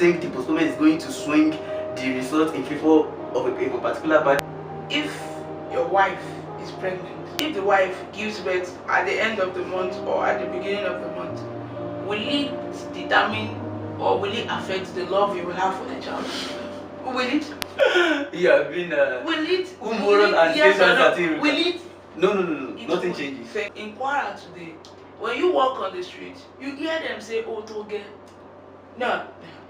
think the postponement is going to swing the result in favor of a particular party? If your wife is pregnant, if the wife gives birth at the end of the month or at the beginning of the month, will it determine or will it affect the love you will have for the child? Will it? You have been will it? Yes or no? Will it? No. Nothing changes. In Kwara Today, when you walk on the street, you hear them say "Otoge." No,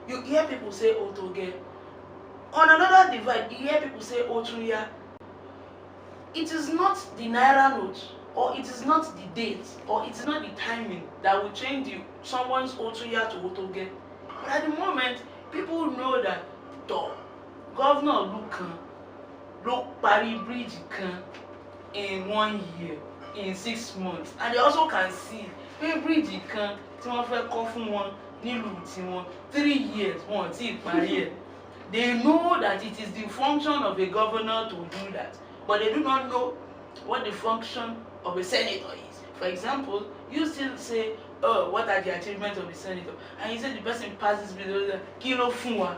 you hear people say "Otoge." On another divide, you hear people say "Otunya." It is not the naira note, or it is not the date, or it is not the timing that will change someone's Otunya to Otoge. But at the moment, people know that Governor look Paris Bridge in 1 year, in 6 months, and they also can see bridge tí wọ́n fẹ́ kọ́ fún wọn nílùú tiwọn 3 years wọ́n ti parí ẹ̀. They know that it is the function of a governor to do that, but they do not know what the function of a senator is. For example, you still say, oh, what are the achievements of the senator? And you say the person passes below the kilo funwa.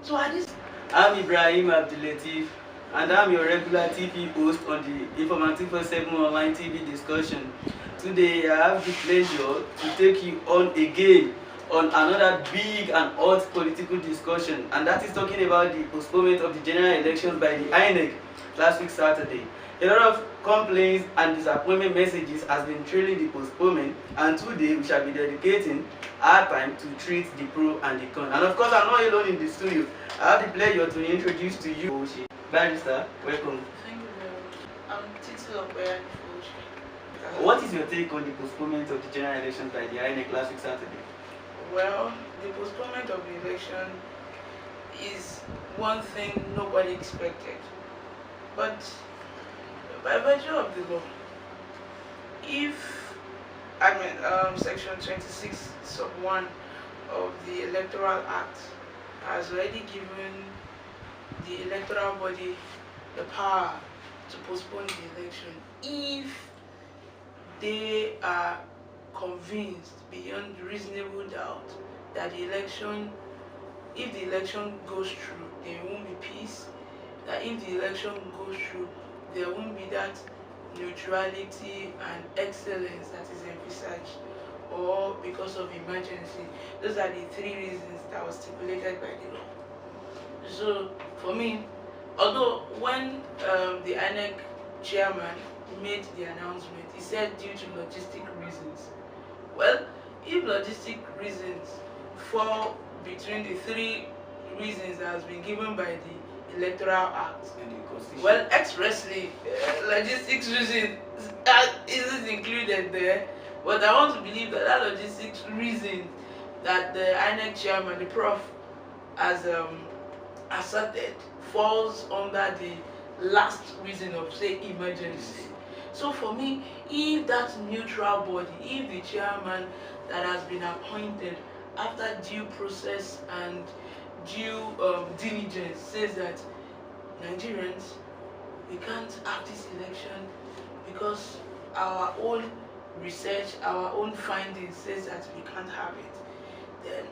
So at this, I'm Ibrahim Abdulatif, and I'm your regular TV host on the Informant 247 online TV discussion. Today I have the pleasure to take you on again on another big and hot political discussion, and that is talking about the postponement of the general elections by the INEC last week Saturday. A lot of complaints and disappointment messages has been trailing the postponement, and today we shall be dedicating our time to treat the pro and the con. And of course, I'm not alone in the studio. I have the pleasure to introduce to you Barrister. Welcome. Thank you very much. I'm Titilope Anifowoshe. What is your take on the postponement of the general elections by the INEC last week Saturday? Well, the postponement of the election is one thing nobody expected. But by virtue of the law, if Section 26 sub 1 of the Electoral Act has already given the electoral body the power to postpone the election if they are convinced beyond reasonable doubt that if the election goes through, there won't be peace, that if the election goes through, there won't be that neutrality and excellence that is envisaged, or because of emergency. Those are the 3 reasons that was stipulated by the law. So for me, although when the INEC chairman made the announcement, he said due to logistic reasons. Well, if logistic reasons fall between the 3 reasons that has been given by the Electoral Act, well, expressly, logistics reason isn't included there. But I want to believe that that logistics reason that the INEC chairman, the prof, has asserted falls under the last reason of, say, emergency. So for me, if that neutral body, if the chairman that has been appointed after due process and due diligence says that Nigerians, we can't have this election because our own research, our own findings says that we can't have it, then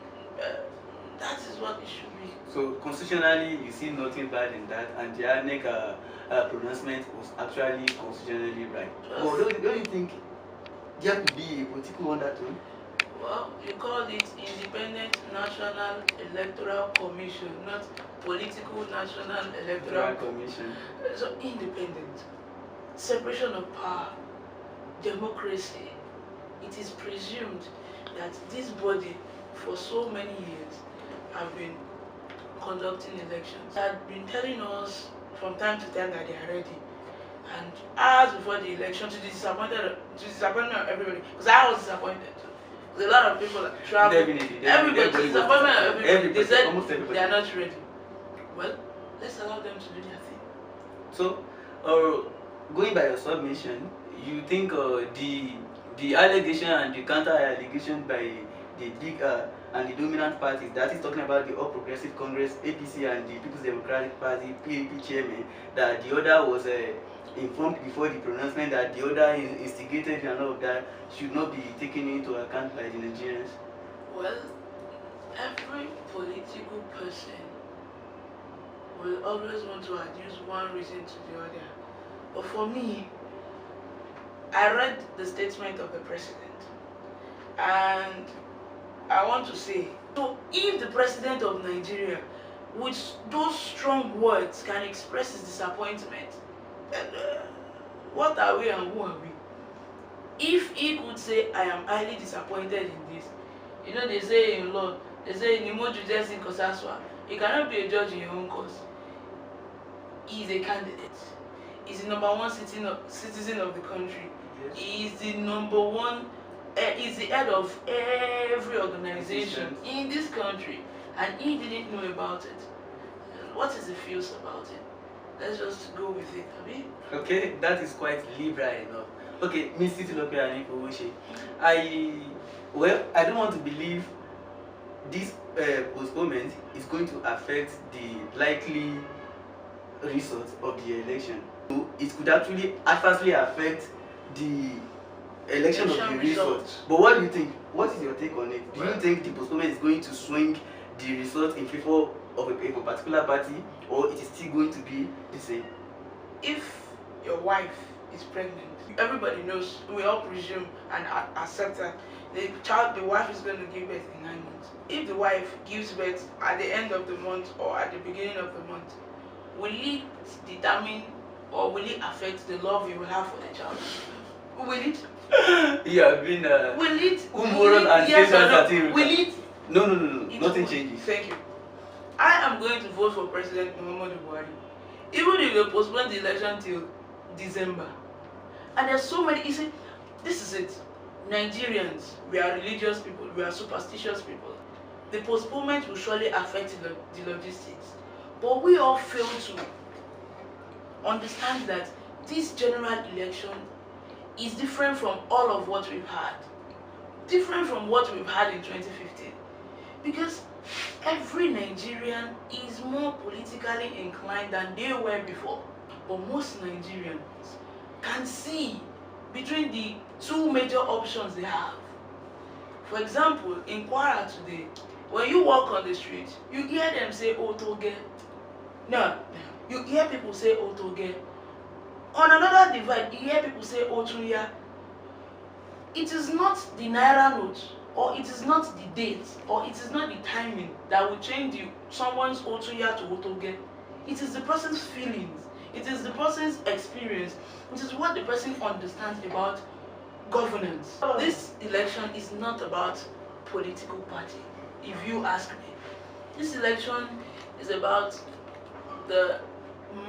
that is what it should be. So constitutionally, you see nothing bad in that, and the INEC pronouncement was actually constitutionally right. Well, don't you think there could be a political undertone? Well, you call it Independent National Electoral Commission, not Political National Electoral Commission. So independent, separation of power, democracy. It is presumed that this body for so many years have been conducting elections. They had been telling us from time to time that they are ready. And hours before the election, to the disappointment of everybody, because I was disappointed too. Because a lot of people travel. Everybody, to disappointment of everybody. They said they are not ready. Well, let's allow them to do their thing. So, going by your submission, you think the allegation and the counter-allegation by the big and the dominant parties, that is talking about the All Progressive Congress, APC, and the People's Democratic Party, PAP chairman, that the other was informed before the pronouncement, that the other instigated and all of that, should not be taken into account by the Nigerians? Well, every person will always want to adduce one reason to the other. But for me, I read the statement of the president, and I want to say, so if the president of Nigeria, with those strong words, can express his disappointment, then what are we and who are we? If he could say, I am highly disappointed in this, you know, they say in law, they say in Imoju Jesse Kosaswa, you cannot be a judge in your own cause. He is a candidate. He's the number one citizen of the country. Yes. He is the number one, he's the head of every organization in this country, and he didn't know about it. What is the feels about it? Let's just go with it, Abi. Okay, that is quite liberal enough. Okay, Miss Titilope Anifowoshe, I don't want to believe this postponement is going to affect the likely result of the election. So it could actually adversely affect the election of the result. But what do you think? What is your take on it? Do you think the postponement is going to swing the result in favor of a particular party, or it is still going to be the same? If your wife is pregnant, everybody knows, we all presume and accept that the wife is going to give birth in 9 months. If the wife gives birth at the end of the month or at the beginning of the month, will it determine or will it affect the love you will have for the child? Will it? You have been will it? Yes or no? Will it? No. Nothing changes. Thank you. I am going to vote for President Muhammadu Buhari, even if they postpone the election till December. And there's so many. You see, this is it. Nigerians, we are religious people, we are superstitious people. The postponement will surely affect the logistics. But we all fail to understand that this general election is different from all of what we've had. Different from what we've had in 2015. Because every Nigerian is more politically inclined than they were before. But most Nigerians can see between the two major options they have. For example, in Kwara Today, when you walk on the street, you hear them say Otoge. No, you hear people say Otoge. On another divide, you hear people say Otunya. It is not the Naira note, or it is not the date, or it is not the timing that will change someone's Otunya to Otoge. It is the person's feelings. It is the person's experience. It is what the person understands about governance. This election is not about political party, if you ask me. This election is about the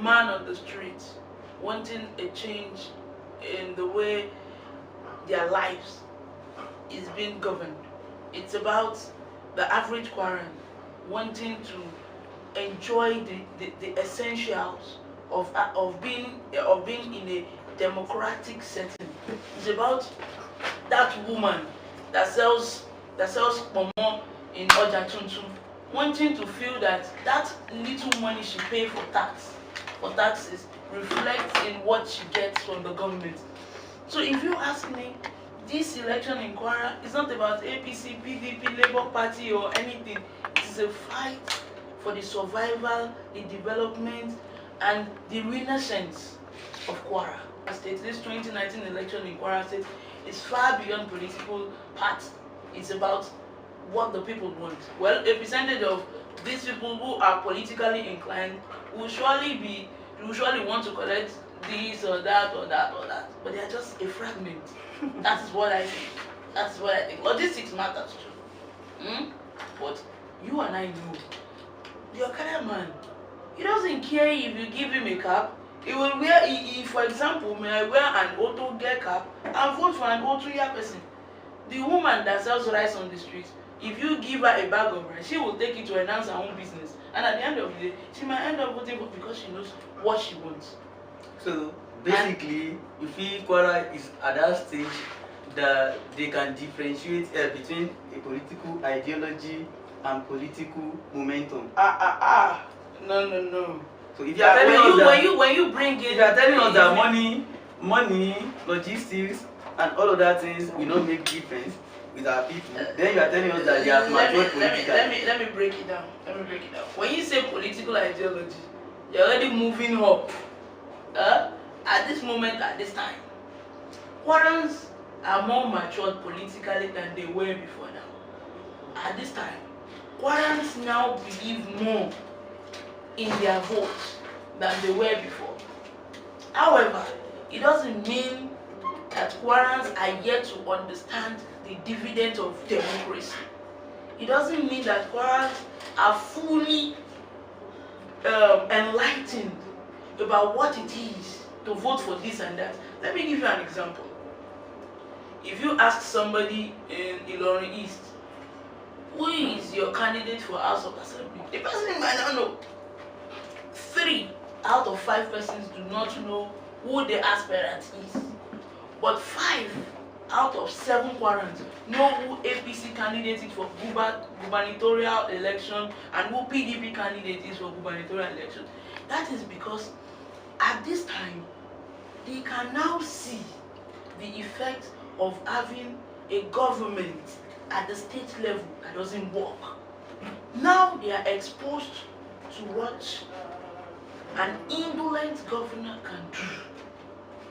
man on the street wanting a change in the way their lives is being governed. It's about the average Kwaran wanting to enjoy the essentials of being in a democratic setting. It's about that woman that sells pomo in Oja Tuntun wanting to feel that little money she pays for taxes reflects in what she gets from the government. So if you ask me, this election in Kwara is not about APC, PDP, Labour Party or anything. It is a fight for the survival, the development and the renaissance of Kwara State. This 2019 election in Kwara State is far beyond political party. It's about what the people want. Well, a percentage of these people who are politically inclined will surely want to collect this or that or that or that, but they are just a fragment. That is what I think. That's what I think. Logistics matters too. But you and I know your kind man. He doesn't care if you give him a cap. He will wear, for example, may I wear an auto gear cap and vote for an auto year person. The woman that sells rice on the street, if you give her a bag of rice, she will take it to enhance her own business. And at the end of the day, she might end up voting for because she knows what she wants. So basically, you feel Kwara is at that stage that they can differentiate between a political ideology and political momentum. No. So if you are telling us that when you bring it, if you are telling us that money, logistics, and all of that things will not make difference, with our people, then you are telling us that they are matured politically. Let me break it down. When you say political ideology, you're already moving up. At this moment, at this time, Kwarans are more matured politically than they were before now. At this time, Kwarans now believe more in their votes than they were before. However, it doesn't mean that Kwarans are yet to understand the dividend of democracy. It doesn't mean that Kwarans are fully enlightened about what it is to vote for this and that. Let me give you an example. If you ask somebody in Ilorin East, who is your candidate for House of Assembly, the person might not know. 3 out of 5 persons do not know who the aspirant is. But 5 out of 7 Kwarans know who APC candidate is for gubernatorial election and who PDP candidate is for gubernatorial election. That is because at this time, they can now see the effect of having a government at the state level that doesn't work. Now they are exposed to what an indolent governor can do,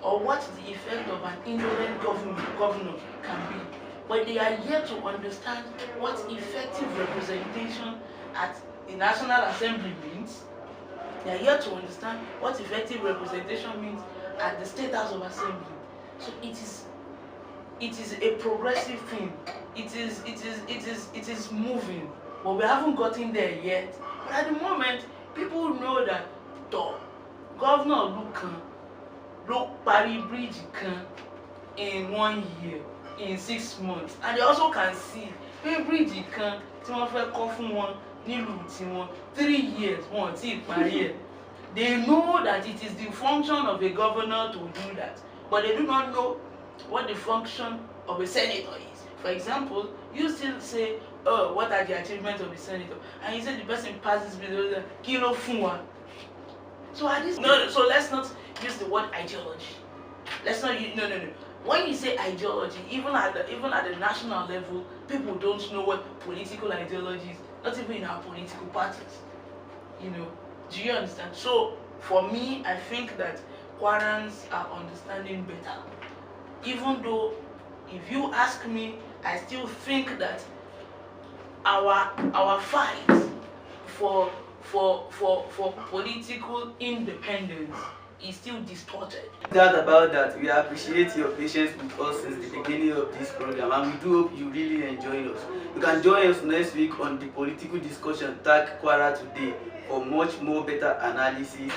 or what the effect of an indolent governor can be. But they are yet to understand what effective representation at the National Assembly means. They are yet to understand what effective representation means at the State House of Assembly. So it is a progressive thing. It is moving, but we haven't gotten there yet. But at the moment, people know that Governor look Paris Bridge in 1 year, in 6 months, and they also can see bridge tí wọ́n fẹ́ kọ́ fún wọn nílùú tiwọn 3 years wọ́n ti parí ẹ̀. They know that it is the function of a governor to do that, but they do not know what the function of a senator is. For example, you still say, oh, what are the achievements of the senator? And you say the person passes below kilo funwa. So at this so let's not use the word ideology. Let's not use no. When you say ideology, even at the national level, people don't know what political ideology is, not even in our political parties. Do you understand? So for me, I think that Kwarans are understanding better. Even though, if you ask me, I still think that our fight for political independence is still distorted. That about that, we appreciate your patience with us since the beginning of this program, and we do hope you really enjoy us. You can join us next week on the political discussion tag Kwara Today for much more better analysis